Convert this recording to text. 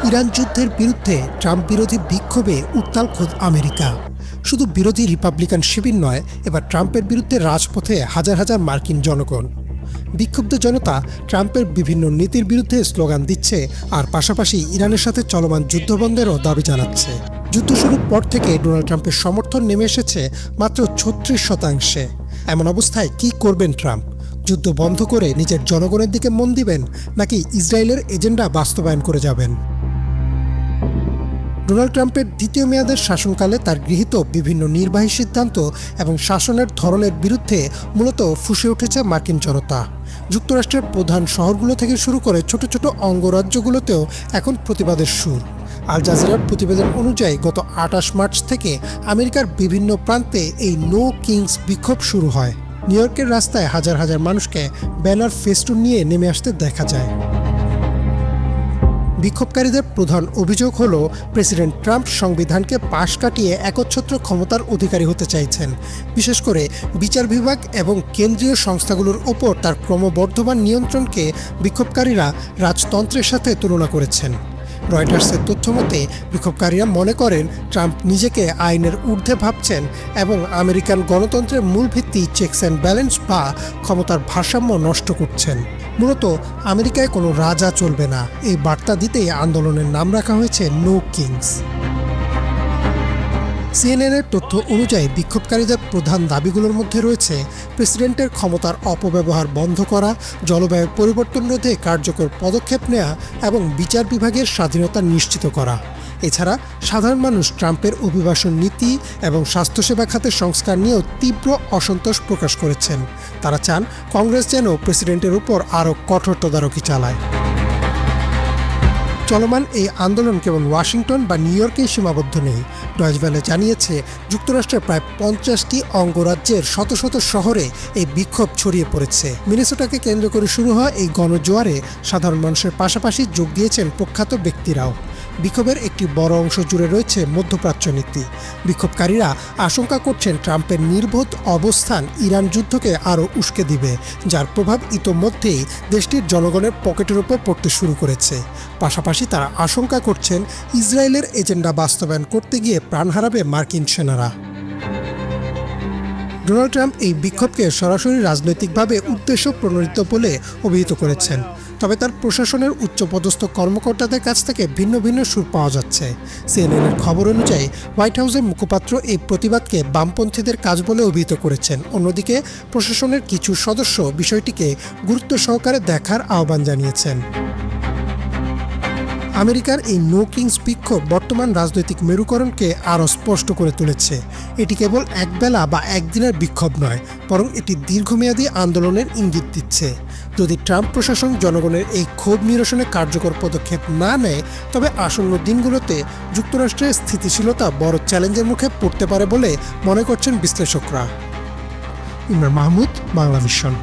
Iran যুদ্ধের বিরুদ্ধে Trump বিরোধী বিক্ষোভে উত্তাল খোদ আমেরিকা। শুধু বিরোধী রিপাবলিকান শিবির নয়, এবার ট্রাম্পের বিরুদ্ধে রাজপথে হাজার হাজার মার্কিন জনগণ। বিক্ষুব্ধ জনতা ট্রাম্পের বিভিন্ন নীতির বিরুদ্ধে স্লোগান দিচ্ছে, আর পাশাপাশি ইরানের সাথে চলমান যুদ্ধবন্ধেরও দাবি জানাচ্ছে। যুদ্ধ শুরুর পর থেকে ডোনাল্ড ট্রাম্পের সমর্থন নেমে এসেছে মাত্র 36%। এমন অবস্থায় কি করবেন ট্রাম্প? যুদ্ধ বন্ধ করে নিজের জনগণের দিকে মন দিবেন, নাকি ইসরায়েলের এজেন্ডা বাস্তবায়ন করে যাবেন? ডোনাল্ড ট্রাম্পের দ্বিতীয় মেয়াদের শাসনকালে তার গৃহীত বিভিন্ন নির্বাহী সিদ্ধান্ত এবং শাসনের ধরনের বিরুদ্ধে মূলত ফুঁসে উঠেছে মার্কিন জনতা। যুক্তরাষ্ট্রের প্রধান শহরগুলো থেকে শুরু করে ছোট ছোট অঙ্গরাজ্যগুলোতেও এখন প্রতিবাদের সুর। আল জাজিরার প্রতিবেদন অনুযায়ী গত 28 মার্চ থেকে আমেরিকার বিভিন্ন প্রান্তে এই নো কিংস বিক্ষোভ শুরু হয়। নিউ ইয়র্কের রাস্তায় হাজার হাজার মানুষকে ব্যানার ফেস্টুন নিয়ে নেমে আসতে দেখা যায়। বিক্ষোভকারীদের প্রধান অভিযোগ হল, প্রেসিডেন্ট ট্রাম্প সংবিধানকে পাশ কাটিয়ে একচ্ছত্র ক্ষমতার অধিকারী হতে চাইছেন। বিশেষ করে বিচার বিভাগ এবং কেন্দ্রীয় সংস্থাগুলোর ওপর তার ক্রমবর্ধমান নিয়ন্ত্রণকে বিক্ষোভকারীরা রাজতন্ত্রের সাথে তুলনা করেছেন। রয়টার্সের তথ্যমতে বিক্ষোভকারীরা মনে করেন ট্রাম্প নিজেকে আইনের ঊর্ধ্বে ভাবছেন এবং আমেরিকান গণতন্ত্রের মূল ভিত্তি চেকস অ্যান্ড ব্যালেন্স বা ক্ষমতার ভারসাম্য নষ্ট করছেন। মূলত আমেরিকায় কোনো রাজা চলবে না, এই বার্তা দিতেই আন্দোলনের নাম রাখা হয়েছে নো কিংস। সিএনএনের তথ্য অনুযায়ী বিক্ষোভকারীদের প্রধান দাবিগুলোর মধ্যে রয়েছে প্রেসিডেন্টের ক্ষমতার অপব্যবহার বন্ধ করা, জলবায়ু পরিবর্তন রোধে কার্যকর পদক্ষেপ নেওয়া এবং বিচার বিভাগের স্বাধীনতা নিশ্চিত করা। এছাড়া সাধারণ মানুষ ট্রাম্পের অভিবাসন নীতি এবং স্বাস্থ্যসেবা খাতের সংস্কার নিয়েও তীব্র অসন্তোষ প্রকাশ করেছেন। তারা চান কংগ্রেস যেন প্রেসিডেন্টের উপর আরও কঠোর তদারকি চালায়। চলমান এই আন্দোলন কেবল ওয়াশিংটন বা নিউ ইয়র্কেই সীমাবদ্ধ নেই। ডয়েচ ভ্যালে জানিয়েছে, যুক্তরাষ্ট্রের প্রায় 50টি অঙ্গরাজ্যের শত শত শহরে এই বিক্ষোভ ছড়িয়ে পড়েছে। মিনেসোটাকে কেন্দ্র করে শুরু হওয়া এই গণজোয়ারে সাধারণ মানুষের পাশাপাশি যোগ দিয়েছেন প্রখ্যাত ব্যক্তিরাও। বিক্ষোভের একটি বড় অংশ জুড়ে রয়েছে মধ্যপ্রাচ্য নীতি। বিক্ষোভকারীরা আশঙ্কা করছেন ট্রাম্পের নির্বোধ অবস্থান ইরান যুদ্ধকে আরও উস্কে দিবে, যার প্রভাব ইতোমধ্যেই দেশটির জনগণের পকেটের উপর পড়তে শুরু করেছে। পাশাপাশি তারা আশঙ্কা করছেন ইসরায়েলের এজেন্ডা বাস্তবায়ন করতে গিয়ে প্রাণ হারাবে মার্কিন সেনারা। ডোনাল্ড ট্রাম্প এই বিক্ষোভকে সরাসরি রাজনৈতিকভাবে উদ্দেশ্য প্রণোদিত বলে অভিহিত করেছেন, তবে তার প্রশাসনের উচ্চপদস্থ কর্মকর্তাদের কাছ থেকে ভিন্ন ভিন্ন সুর পাওয়া যাচ্ছে। সিএনএনের খবর অনুযায়ী হোয়াইট হাউসের মুখপাত্র এই প্রতিবাদকে বামপন্থীদের কাজ বলে অভিহিত করেছেন। অন্যদিকে প্রশাসনের কিছু সদস্য বিষয়টিকে গুরুত্ব সহকারে দেখার আহ্বান জানিয়েছেন। আমেরিকার এই নো কিংস বিক্ষোভ বর্তমান রাজনৈতিক মেরুকরণকে আরও স্পষ্ট করে তুলেছে। এটি কেবল একবেলা বা একদিনের বিক্ষোভ নয়, বরং এটি দীর্ঘমেয়াদী আন্দোলনের ইঙ্গিত দিচ্ছে। যদি ট্রাম্প প্রশাসন জনগণের এই ক্ষোভ নিরসনে কার্যকর পদক্ষেপ না নেয়, তবে আসন্ন দিনগুলোতে যুক্তরাষ্ট্রের স্থিতিশীলতা বড় চ্যালেঞ্জের মুখে পড়তে পারে বলে মনে করছেন বিশ্লেষকরা। ইমরান মাহমুদ, বাংলা ভিশন।